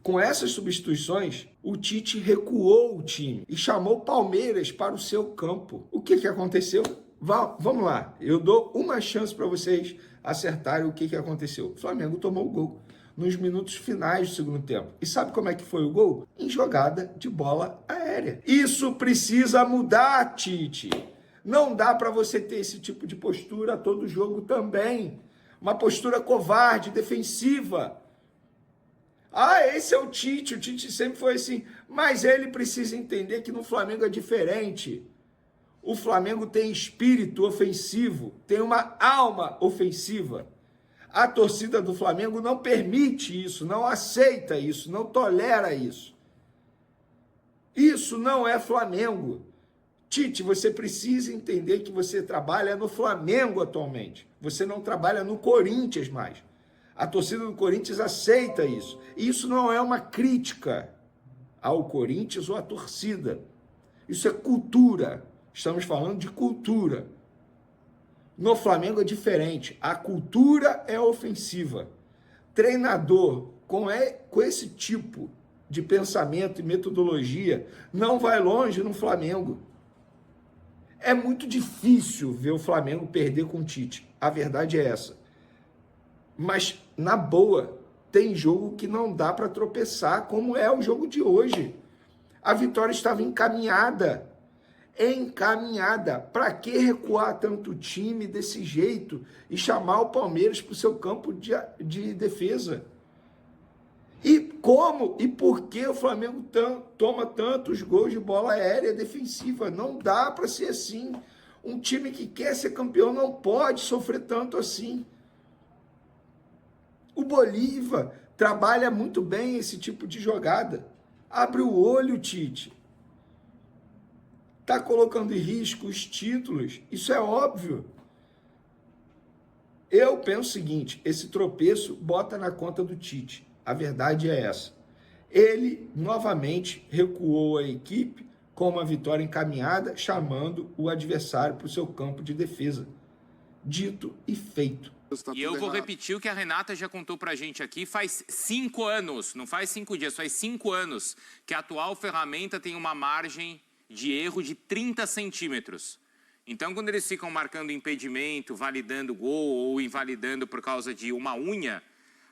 Com essas substituições, o Tite recuou o time e chamou o Palmeiras para o seu campo. O que aconteceu? Vamos lá, eu dou uma chance para vocês acertarem o que aconteceu. O Flamengo tomou o gol nos minutos finais do segundo tempo. E sabe como é que foi o gol? Em jogada de bola aérea. Isso precisa mudar, Tite. Não dá para você ter esse tipo de postura a todo jogo também. Uma postura covarde, defensiva. Ah, esse é o Tite sempre foi assim. Mas ele precisa entender que no Flamengo é diferente. O Flamengo tem espírito ofensivo, tem uma alma ofensiva. A torcida do Flamengo não permite isso, não aceita isso, não tolera isso. Isso não é Flamengo. Tite, você precisa entender que você trabalha no Flamengo atualmente. Você não trabalha no Corinthians mais. A torcida do Corinthians aceita isso. E isso não é uma crítica ao Corinthians ou à torcida. Isso é cultura. Estamos falando de cultura. No Flamengo é diferente. A cultura é ofensiva. Treinador com esse tipo de pensamento e metodologia não vai longe no Flamengo. É muito difícil ver o Flamengo perder com o Tite. A verdade é essa. Mas, na boa, tem jogo que não dá para tropeçar, como é o jogo de hoje. A vitória estava encaminhada. Encaminhada. Para que recuar tanto o time desse jeito e chamar o Palmeiras para o seu campo de defesa? E como e por que o Flamengo toma tantos gols de bola aérea defensiva? Não dá para ser assim. Um time que quer ser campeão não pode sofrer tanto assim. O Bolívar trabalha muito bem esse tipo de jogada. Abre o olho, Tite. Está colocando em risco os títulos. Isso é óbvio. Eu penso o seguinte, esse tropeço bota na conta do Tite. A verdade é essa. Ele, novamente, recuou a equipe com uma vitória encaminhada, chamando o adversário para o seu campo de defesa. Dito e feito. E eu vou repetir o que a Renata já contou pra gente aqui. Faz 5 anos, não faz 5 dias, faz 5 anos que a atual ferramenta tem uma margem de erro de 30 centímetros. Então, quando eles ficam marcando impedimento, validando gol ou invalidando por causa de uma unha,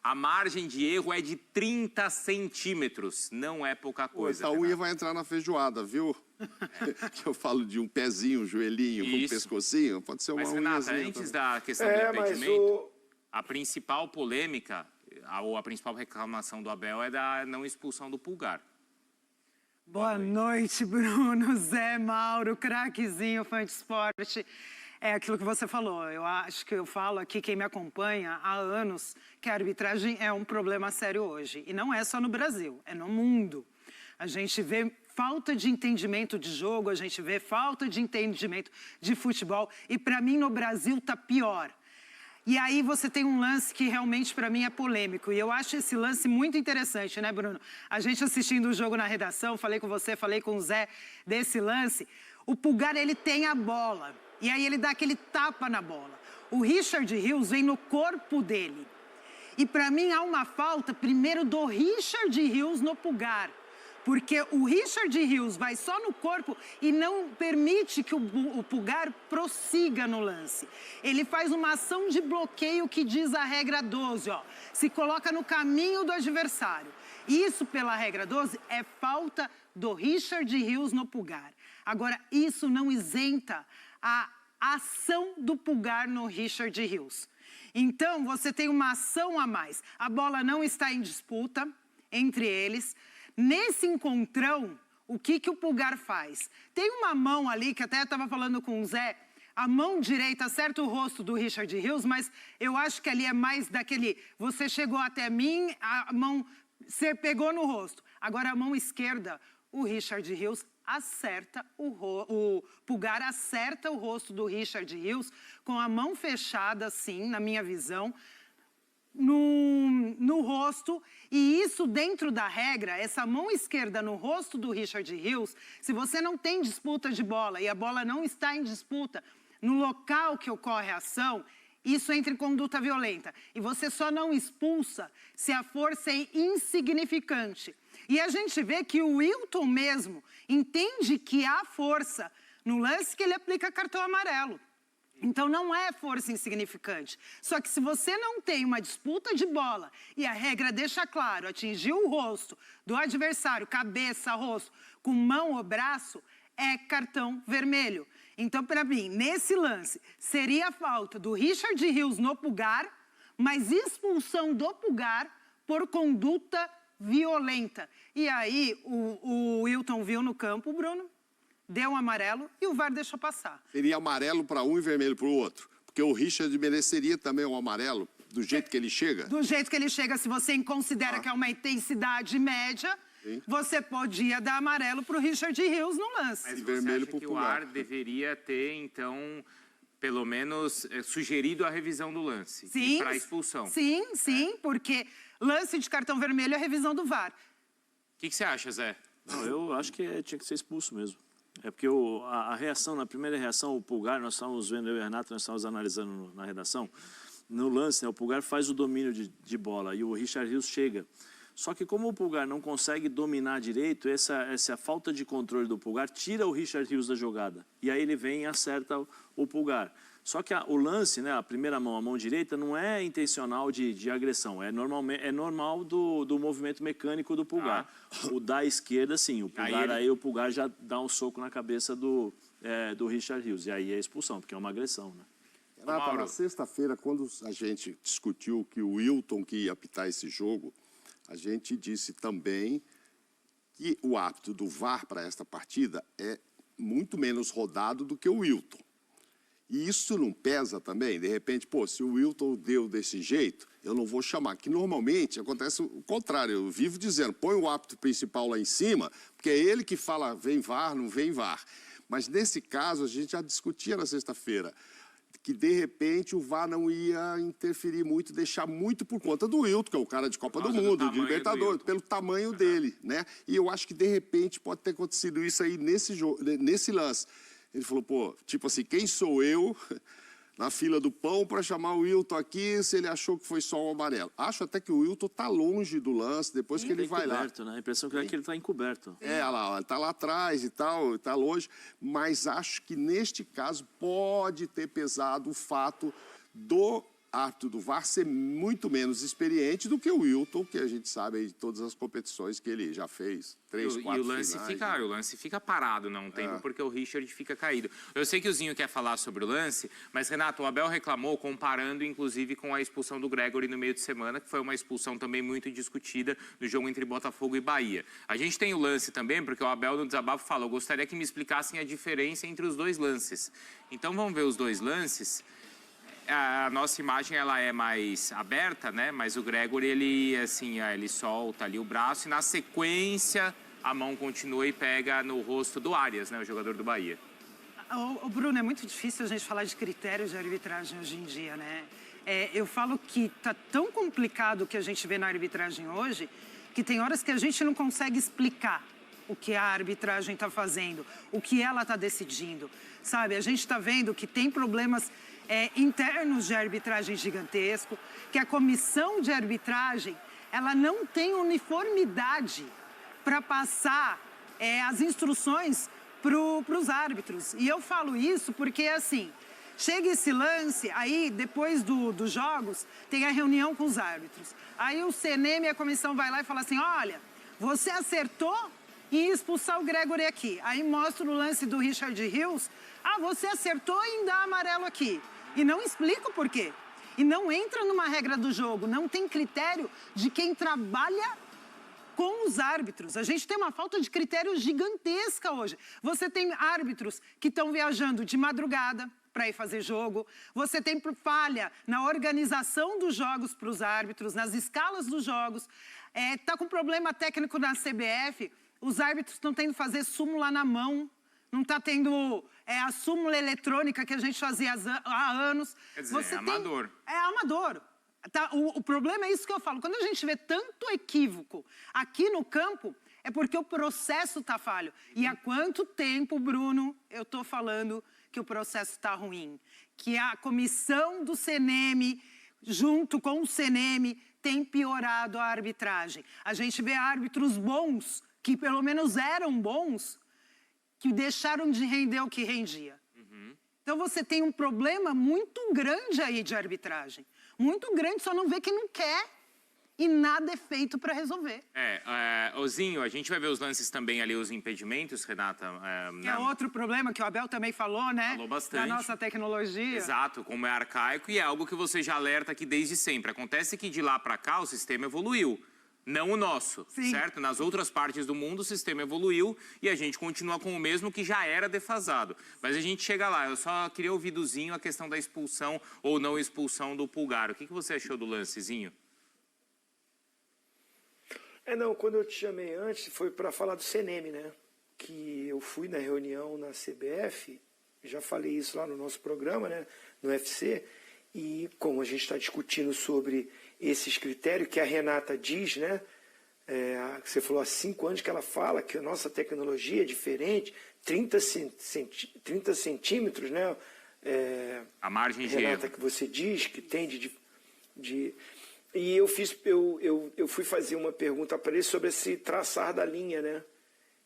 a margem de erro é de 30 centímetros. Não é pouca coisa. Essa unha vai entrar na feijoada, viu? Que eu falo de um pezinho, um joelhinho, um pescocinho. Pode ser uma unha. Mas, Renata, antes da questão do impedimento, a principal polêmica, ou a principal reclamação do Abel é da não expulsão do Pulgar. Boa noite, Bruno, Zé, Mauro, craquezinho, fã de esporte. É aquilo que você falou, eu acho que eu falo aqui, quem me acompanha há anos, que a arbitragem é um problema sério hoje. E não é só no Brasil, é no mundo. A gente vê falta de entendimento de jogo, a gente vê falta de entendimento de futebol. E para mim, no Brasil, tá pior. E aí você tem um lance que realmente para mim é polêmico. E eu acho esse lance muito interessante, né, Bruno? A gente assistindo o jogo na redação, falei com você, falei com o Zé desse lance. O Pulgar, ele tem a bola. E aí ele dá aquele tapa na bola. O Richard Rios vem no corpo dele. E para mim há uma falta, primeiro, do Richard Rios no Pulgar. Porque o Richard Rios vai só no corpo e não permite que o Pulgar prossiga no lance. Ele faz uma ação de bloqueio que diz a regra 12, ó. Se coloca no caminho do adversário. Isso, pela regra 12, é falta do Richard Rios no Pulgar. Agora, isso não isenta a ação do Pulgar no Richard Rios. Então, você tem uma ação a mais. A bola não está em disputa entre eles. Nesse encontrão, o que o Pulgar faz? Tem uma mão ali, que até eu estava falando com o Zé, a mão direita acerta o rosto do Richard Rios, mas eu acho que ali é mais daquele, você chegou até mim, a mão, você pegou no rosto. Agora a mão esquerda, o Richard Rios acerta o Pulgar acerta o rosto do Richard Rios com a mão fechada, assim, na minha visão, no rosto, e isso dentro da regra, essa mão esquerda no rosto do Richard Rios, se você não tem disputa de bola e a bola não está em disputa no local que ocorre a ação, isso entra em conduta violenta. E você só não expulsa se a força é insignificante. E a gente vê que o Wilton mesmo entende que há força no lance que ele aplica cartão amarelo. Então não é força insignificante. Só que se você não tem uma disputa de bola e a regra deixa claro, atingir o rosto do adversário, cabeça, rosto, com mão ou braço, é cartão vermelho. Então, para mim, nesse lance, seria a falta do Richard Rios no Pulgar, mas expulsão do Pulgar por conduta violenta. E aí, o Wilton viu no campo, Bruno, deu um amarelo e o VAR deixou passar. Seria amarelo para um e vermelho para o outro. Porque o Richard mereceria também um amarelo, do jeito que ele chega? Do jeito que ele chega, se você considera que é uma intensidade média, sim, você podia dar amarelo para o Richard Rios no lance. Mas você acha que o VAR deveria ter, então, pelo menos sugerido a revisão do lance para a expulsão? Sim, sim, porque lance de cartão vermelho é revisão do VAR. O que você acha, Zé? Não, eu acho que tinha que ser expulso mesmo. É porque a reação, na primeira reação, o Pulgar, nós estávamos vendo, eu e o Renato, nós estávamos analisando na redação, no lance, né, o Pulgar faz o domínio de bola e o Richard Rios chega. Só que como o Pulgar não consegue dominar direito, essa falta de controle do Pulgar tira o Richard Rios da jogada. E aí ele vem e acerta o Pulgar. Só que o lance, né, a primeira mão, a mão direita, não é intencional de agressão. É normal do movimento mecânico do Pulgar. O da esquerda, sim. O Pulgar, aí o Pulgar já dá um soco na cabeça do Richard Rios. E aí é expulsão, porque é uma agressão, né? Renato, na sexta-feira, quando a gente discutiu que o Wilton que ia apitar esse jogo, a gente disse também que o árbitro do VAR para esta partida é muito menos rodado do que o Wilton. E isso não pesa também? De repente, se o Wilton deu desse jeito, eu não vou chamar. Que normalmente acontece o contrário. Eu vivo dizendo, põe o árbitro principal lá em cima, porque é ele que fala, vem VAR, não vem VAR. Mas nesse caso, a gente já discutia na sexta-feira, que de repente o VAR não ia interferir muito, deixar muito por conta do Wilton, que é o cara de Copa do Mundo, de Libertadores, pelo tamanho dele, né? E eu acho que de repente pode ter acontecido isso aí nesse lance. Ele falou, tipo assim, quem sou eu na fila do pão para chamar o Wilton aqui se ele achou que foi só um amarelo? Acho até que o Wilton tá longe do lance depois que ele vai lá. Né? A impressão que é que ele está encoberto. Olha lá, ele tá lá atrás e tal, tá longe. Mas acho que neste caso pode ter pesado o fato do árbitro do VAR ser muito menos experiente do que o Wilton, que a gente sabe aí de todas as competições que ele já fez. 3, 4 E o lance fica parado não tempo, porque o Richard fica caído. Eu sei que o Zinho quer falar sobre o lance, mas, Renato, o Abel reclamou comparando, inclusive, com a expulsão do Gregory no meio de semana, que foi uma expulsão também muito discutida no jogo entre Botafogo e Bahia. A gente tem o lance também, porque o Abel no desabafo falou, gostaria que me explicassem a diferença entre os dois lances. Então, vamos ver os dois lances. A nossa imagem ela é mais aberta, né? Mas o Gregory, ele solta ali o braço e na sequência a mão continua e pega no rosto do Arias, né? O jogador do Bahia. O Bruno, é muito difícil a gente falar de critérios de arbitragem hoje em dia, né? Eu falo que tá tão complicado o que a gente vê na arbitragem hoje que tem horas que a gente não consegue explicar o que a arbitragem está fazendo, o que ela está decidindo, sabe? A gente está vendo que tem problemas internos de arbitragem gigantesco, que a comissão de arbitragem ela não tem uniformidade para passar as instruções para os árbitros. E eu falo isso porque, assim, chega esse lance, aí depois dos jogos tem a reunião com os árbitros. Aí o CNM e a comissão vai lá e fala assim, olha, você acertou em expulsar o Gregory aqui. Aí mostra o lance do Richard Rios, você acertou em dar amarelo aqui. E não explica o porquê. E não entra numa regra do jogo, não tem critério de quem trabalha com os árbitros. A gente tem uma falta de critério gigantesca hoje. Você tem árbitros que estão viajando de madrugada para ir fazer jogo. Você tem falha na organização dos jogos para os árbitros, nas escalas dos jogos. Tá com problema técnico na CBF. Os árbitros estão tendo que fazer súmula na mão. Não está tendo a súmula eletrônica que a gente fazia há anos. Quer dizer, amador. É amador. Tá? O problema é isso que eu falo. Quando a gente vê tanto equívoco aqui no campo, é porque o processo está falho. E há quanto tempo, Bruno, eu estou falando que o processo está ruim, que a comissão do CNM, junto com o CNM, tem piorado a arbitragem. A gente vê árbitros bons, que pelo menos eram bons, que deixaram de render o que rendia. Então você tem um problema muito grande aí de arbitragem. Muito grande, só não vê quem não quer e nada é feito para resolver. Ozinho, a gente vai ver os lances também ali, os impedimentos, Renata. Que é outro problema que o Abel também falou, né? Falou bastante. Da nossa tecnologia. Exato, como é arcaico e é algo que você já alerta aqui desde sempre. Acontece que de lá para cá o sistema evoluiu. Não o nosso, Sim. certo? Nas outras partes do mundo o sistema evoluiu e a gente continua com o mesmo que já era defasado. Mas a gente chega lá. Eu só queria ouvir do Zinho a questão da expulsão ou não expulsão do Pulgar. O que você achou do lance, Zinho? Não, quando eu te chamei antes foi para falar do CNM, né? Que eu fui na reunião na CBF, já falei isso lá no nosso programa, né? No UFC, e como a gente está discutindo sobre esses critérios que a Renata diz, né? Você falou há 5 anos que ela fala que a nossa tecnologia é diferente, 30 centímetros, né? A margem de Renata, erro. que você diz que tem E eu fui fazer uma pergunta para ele sobre esse traçar da linha, né?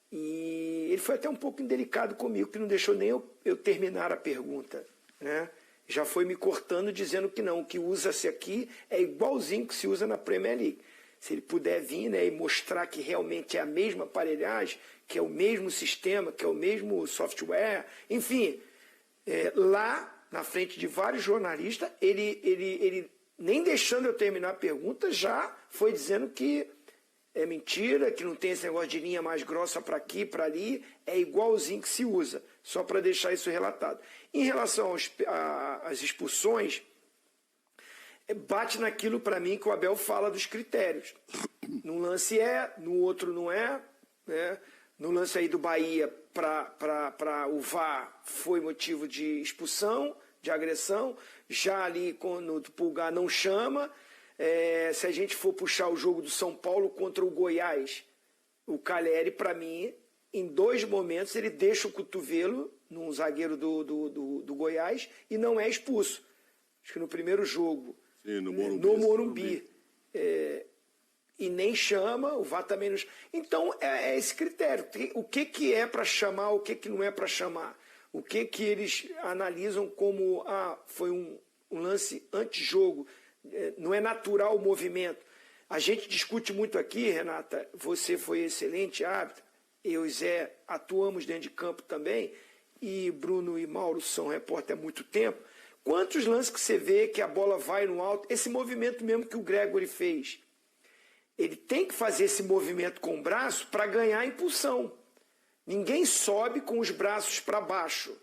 E ele foi até um pouco indelicado comigo, que não deixou nem eu terminar a pergunta, né? Já foi me cortando, dizendo que não, o que usa-se aqui é igualzinho que se usa na Premier League. Se ele puder vir, né, e mostrar que realmente é a mesma aparelhagem, que é o mesmo sistema, que é o mesmo software, enfim, lá na frente de vários jornalistas, ele nem deixando eu terminar a pergunta, já foi dizendo que é mentira, que não tem esse negócio de linha mais grossa para aqui, para ali, é igualzinho que se usa, só para deixar isso relatado. Em relação às expulsões, bate naquilo para mim que o Abel fala dos critérios. Num lance no outro não é, né? No lance aí do Bahia, para o VAR, foi motivo de expulsão, de agressão. Já ali no Pulgar não chama. Se a gente for puxar o jogo do São Paulo contra o Goiás, o Calleri, para mim, em 2 momentos, ele deixa o cotovelo num zagueiro do Goiás e não é expulso. Acho que no primeiro jogo, Sim, no Morumbi. E nem chama, o VAR também não chama. Então, é esse critério. O que é para chamar, o que não é para chamar. O que eles analisam como foi um lance antijogo. Não é natural o movimento. A gente discute muito aqui, Renata, você foi excelente árbitro, eu e Zé atuamos dentro de campo também, e Bruno e Mauro são repórter há muito tempo. Quantos lances que você vê que a bola vai no alto, esse movimento mesmo que o Gregory fez, ele tem que fazer esse movimento com o braço para ganhar impulsão. Ninguém sobe com os braços para baixo.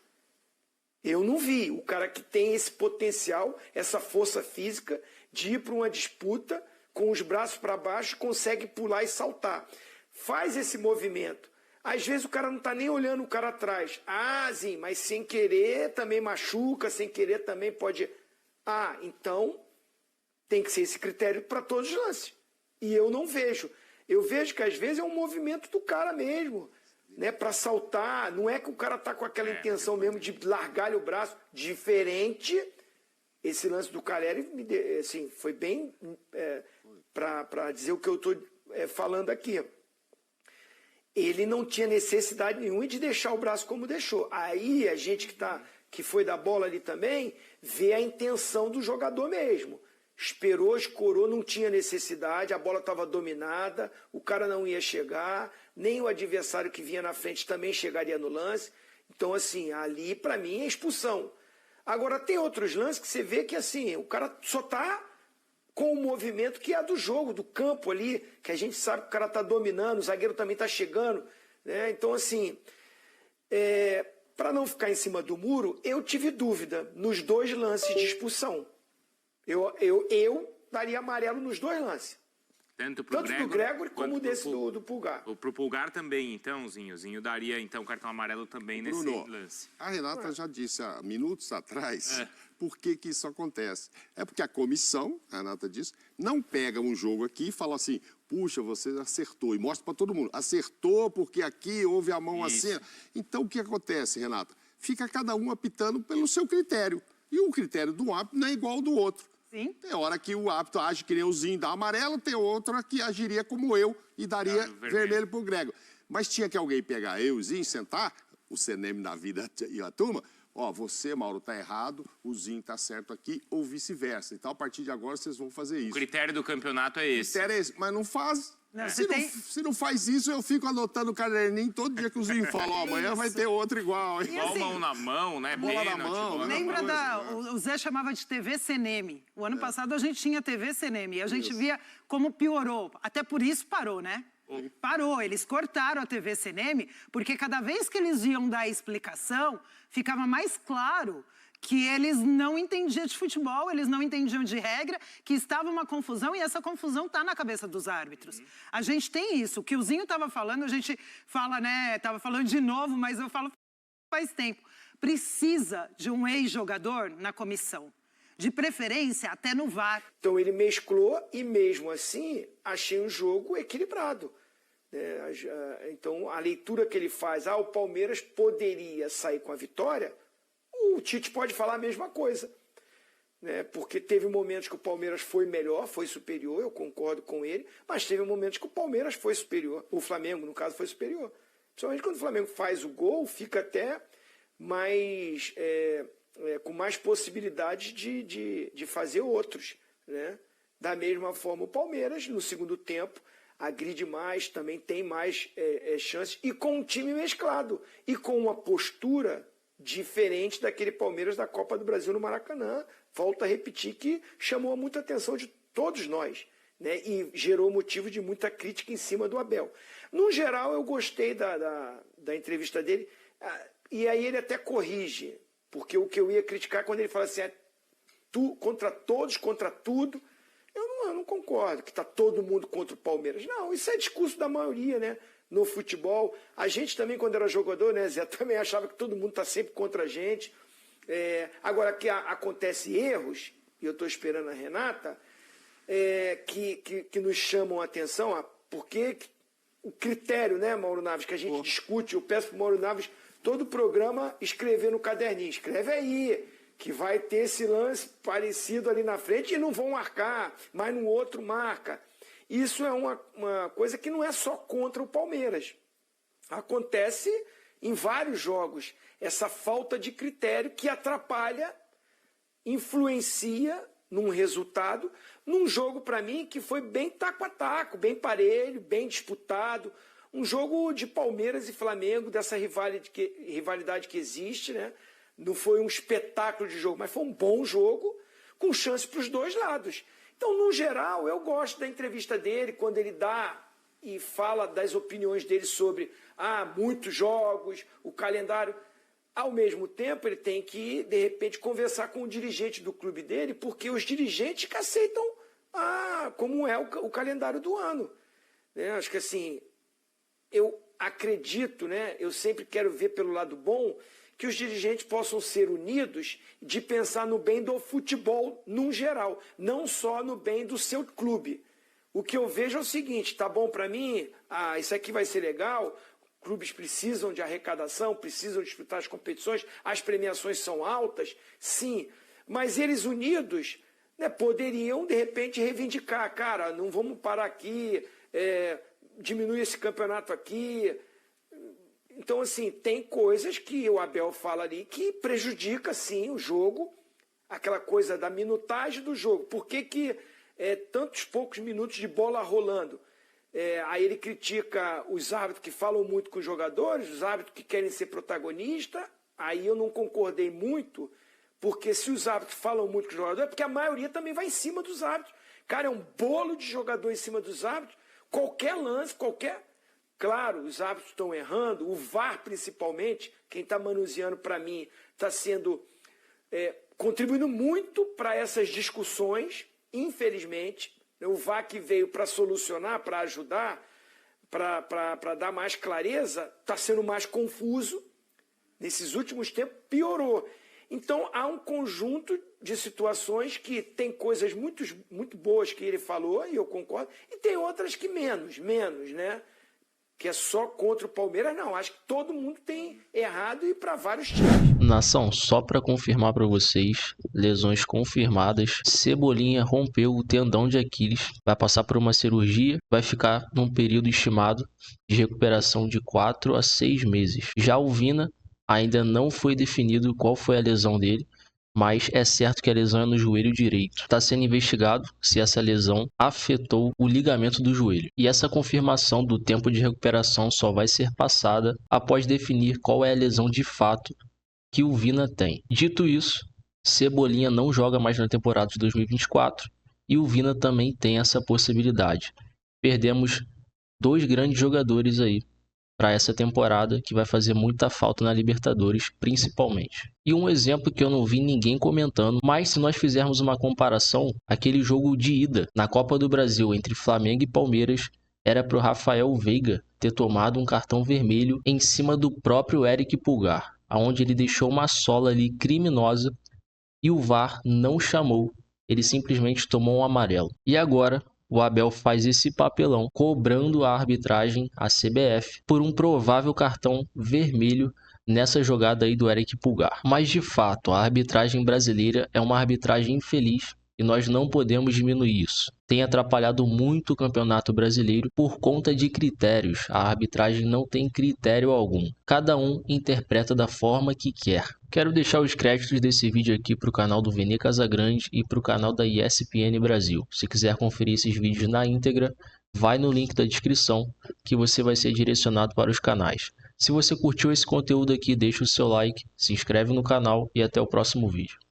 Eu não vi o cara que tem esse potencial, essa força física de ir para uma disputa com os braços para baixo, consegue pular e saltar. Faz esse movimento. Às vezes o cara não está nem olhando o cara atrás. Sim, mas sem querer também machuca, sem querer também pode... então tem que ser esse critério para todos os lances. E eu não vejo. Eu vejo que às vezes é um movimento do cara mesmo, né, para saltar. Não é que o cara está com aquela intenção mesmo de largar o braço. Diferente, esse lance do Calleri, assim, foi bem para dizer o que eu estou falando aqui. Ele não tinha necessidade nenhuma de deixar o braço como deixou. Aí a gente que foi da bola ali também, vê a intenção do jogador mesmo. Esperou, escorou, não tinha necessidade, a bola estava dominada, o cara não ia chegar, nem o adversário que vinha na frente também chegaria no lance. Então, assim, ali, para mim, é expulsão. Agora, tem outros lances que você vê que, assim, o cara só está com o movimento que é do jogo, do campo ali, que a gente sabe que o cara está dominando, o zagueiro também está chegando, né? Então, assim, para não ficar em cima do muro, eu tive dúvida nos 2 lances de expulsão. Eu daria amarelo nos 2 lances. Tanto do Gregory como desse do Pulgar. Pro Pulgar também, então, Zinho daria então cartão amarelo também nesse lance. A Renata já disse há minutos atrás por que isso acontece. É porque a comissão, a Renata disse, não pega um jogo aqui e fala assim, puxa, você acertou, e mostra para todo mundo, acertou porque aqui houve a mão assim. Então, o que acontece, Renata? fica cada um apitando pelo seu critério. E o critério do árbitro não é igual ao do outro. Sim. Tem hora que o árbitro age que nem o Zinho dá amarelo, tem outra que agiria como eu e daria vermelho pro Grego. Mas tinha que alguém pegar eu e o Zinho, sentar, o CNM na vida e a turma, ó, você, Mauro, tá errado, o Zinho tá certo aqui, ou vice-versa. Então, a partir de agora, vocês vão fazer isso. O critério do campeonato é esse. O critério é esse, mas não faz. Não, Se não faz isso, eu fico anotando o caderninho todo dia que o Zinho fala, ó, amanhã vai ter outro igual. Hein? Igual assim, mão na mão, né? bola na Pênalti, mão, bola na né? Lembra coisa, o Zé chamava de TV CNM. O ano passado a gente tinha TV CNM. E a gente via como piorou. Até por isso parou, né? Parou. Eles cortaram a TV CNM porque cada vez que eles iam dar a explicação, ficava mais claro que eles não entendiam de futebol, eles não entendiam de regra, que estava uma confusão e essa confusão está na cabeça dos árbitros. A gente tem isso. O que o Zinho estava falando, a gente fala, né? Estava falando de novo, mas eu falo faz tempo. Precisa de um ex-jogador na comissão. De preferência, até no VAR. Então ele mesclou e mesmo assim achei um jogo equilibrado. Então a leitura que ele faz, o Palmeiras poderia sair com a vitória, o Tite pode falar a mesma coisa. Né? Porque teve momentos que o Palmeiras foi melhor, foi superior, eu concordo com ele, mas teve momentos que o Palmeiras foi superior, o Flamengo, no caso, foi superior. Principalmente quando o Flamengo faz o gol, fica até mais... com mais possibilidades de fazer outros. Né? Da mesma forma, o Palmeiras, no segundo tempo, agride mais, também tem mais chances, e com um time mesclado, e com uma postura diferente daquele Palmeiras da Copa do Brasil no Maracanã. Volto a repetir que chamou muita atenção de todos nós, né? E gerou motivo de muita crítica em cima do Abel. No geral, eu gostei da entrevista dele, e aí ele até corrige, porque o que eu ia criticar quando ele fala assim, tu contra todos, contra tudo, eu não concordo que está todo mundo contra o Palmeiras. Não, isso é discurso da maioria, né? No futebol. A gente também, quando era jogador, né, Zé, também achava que todo mundo está sempre contra a gente. Agora, que acontece erros, e eu estou esperando a Renata, que nos chamam a atenção, porque o critério, né, Mauro Naves, que a gente discute, eu peço para o Mauro Naves, todo programa, escrever no caderninho. Escreve aí, que vai ter esse lance parecido ali na frente e não vão marcar, mas no outro marca. Isso é uma coisa que não é só contra o Palmeiras. Acontece em vários jogos. Essa falta de critério que atrapalha, influencia num resultado, num jogo, para mim, que foi bem taco a taco, bem parelho, bem disputado. Um jogo de Palmeiras e Flamengo, dessa rivalidade que existe, né? Não foi um espetáculo de jogo, mas foi um bom jogo, com chance para os dois lados. Então, no geral, eu gosto da entrevista dele, quando ele dá e fala das opiniões dele sobre muitos jogos, o calendário. Ao mesmo tempo, ele tem que, de repente, conversar com o dirigente do clube dele, porque os dirigentes que aceitam como é o calendário do ano. Né? Acho que assim, eu acredito, né? Eu sempre quero ver pelo lado bom, que os dirigentes possam ser unidos de pensar no bem do futebol num geral, não só no bem do seu clube. O que eu vejo é o seguinte, tá bom para mim? Isso aqui vai ser legal, clubes precisam de arrecadação, precisam disputar as competições, as premiações são altas, sim, mas eles unidos, né, poderiam, de repente, reivindicar, cara, não vamos parar aqui, diminuir esse campeonato aqui. Então, assim, tem coisas que o Abel fala ali que prejudica, sim, o jogo, aquela coisa da minutagem do jogo. Por que tantos poucos minutos de bola rolando? Aí ele critica os árbitros que falam muito com os jogadores, os árbitros que querem ser protagonistas. Aí eu não concordei muito, porque se os árbitros falam muito com os jogadores, é porque a maioria também vai em cima dos árbitros. Cara, é um bolo de jogador em cima dos árbitros. Qualquer lance, Claro, os árbitros estão errando, o VAR principalmente, quem está manuseando para mim, está contribuindo muito para essas discussões, infelizmente. O VAR que veio para solucionar, para ajudar, para dar mais clareza, está sendo mais confuso. Nesses últimos tempos, piorou. Então, há um conjunto de situações que tem coisas muito boas que ele falou, e eu concordo, e tem outras que menos, né? Que é só contra o Palmeiras, não. Acho que todo mundo tem errado e para vários times. Nação, só para confirmar para vocês, lesões confirmadas, Cebolinha rompeu o tendão de Aquiles, vai passar por uma cirurgia, vai ficar num período estimado de recuperação de 4 a 6 meses. Já o Vina, ainda não foi definido qual foi a lesão dele, mas é certo que a lesão é no joelho direito. Está sendo investigado se essa lesão afetou o ligamento do joelho. E essa confirmação do tempo de recuperação só vai ser passada após definir qual é a lesão de fato que o Vina tem. Dito isso, Cebolinha não joga mais na temporada de 2024 e o Vina também tem essa possibilidade. Perdemos 2 grandes jogadores aí para essa temporada que vai fazer muita falta na Libertadores, principalmente. E um exemplo que eu não vi ninguém comentando, mas se nós fizermos uma comparação, aquele jogo de ida na Copa do Brasil entre Flamengo e Palmeiras era para o Rafael Veiga ter tomado um cartão vermelho em cima do próprio Eric Pulgar, onde ele deixou uma sola ali criminosa e o VAR não chamou, ele simplesmente tomou um amarelo. E agora o Abel faz esse papelão, cobrando a arbitragem, a CBF, por um provável cartão vermelho nessa jogada aí do Eric Pulgar. Mas de fato, a arbitragem brasileira é uma arbitragem infeliz e nós não podemos diminuir isso. Tem atrapalhado muito o Campeonato Brasileiro por conta de critérios. A arbitragem não tem critério algum. Cada um interpreta da forma que quer. Quero deixar os créditos desse vídeo aqui para o canal do Vene Casagrande e para o canal da ESPN Brasil. Se quiser conferir esses vídeos na íntegra, vai no link da descrição que você vai ser direcionado para os canais. Se você curtiu esse conteúdo aqui, deixa o seu like, se inscreve no canal e até o próximo vídeo.